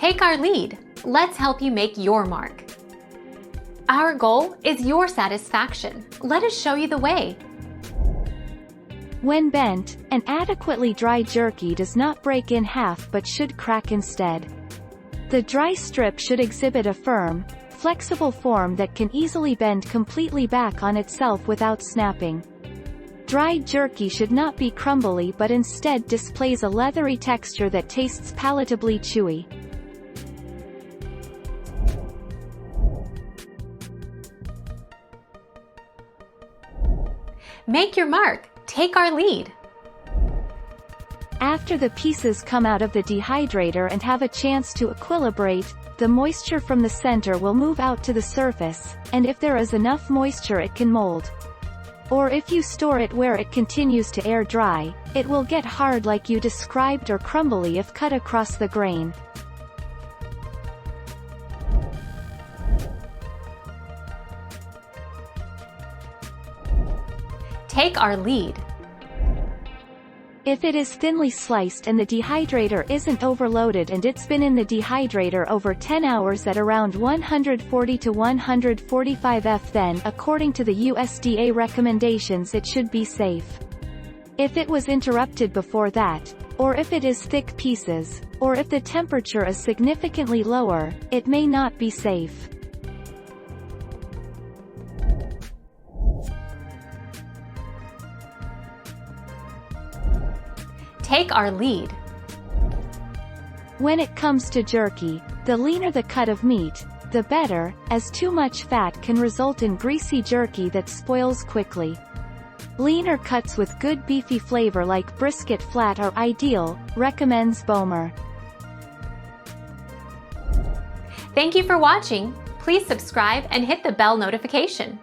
Take our lead. Let's help you make your mark. Our goal is your satisfaction. Let us show you the way. When bent, an adequately dry jerky does not break in half but should crack instead. The dry strip should exhibit a firm, flexible form that can easily bend completely back on itself without snapping. Dried jerky should not be crumbly but instead displays a leathery texture that tastes palatably chewy. Make your mark. Take our lead. After the pieces come out of the dehydrator and have a chance to equilibrate, the moisture from the center will move out to the surface, and if there is enough moisture it can mold. Or if you store it where it continues to air dry, it will get hard like you described or crumbly if cut across the grain. Take our lead. If it is thinly sliced and the dehydrator isn't overloaded and it's been in the dehydrator over 10 hours at around 140 to 145 F, then according to the USDA recommendations it should be safe. If it was interrupted before that, or if it is thick pieces, or if the temperature is significantly lower, it may not be safe. Take our lead. When it comes to jerky, the leaner the cut of meat, the better, as too much fat can result in greasy jerky that spoils quickly. Leaner cuts with good beefy flavor like brisket flat are ideal, recommends Bomer. Thank you for watching. Please subscribe and hit the bell notification.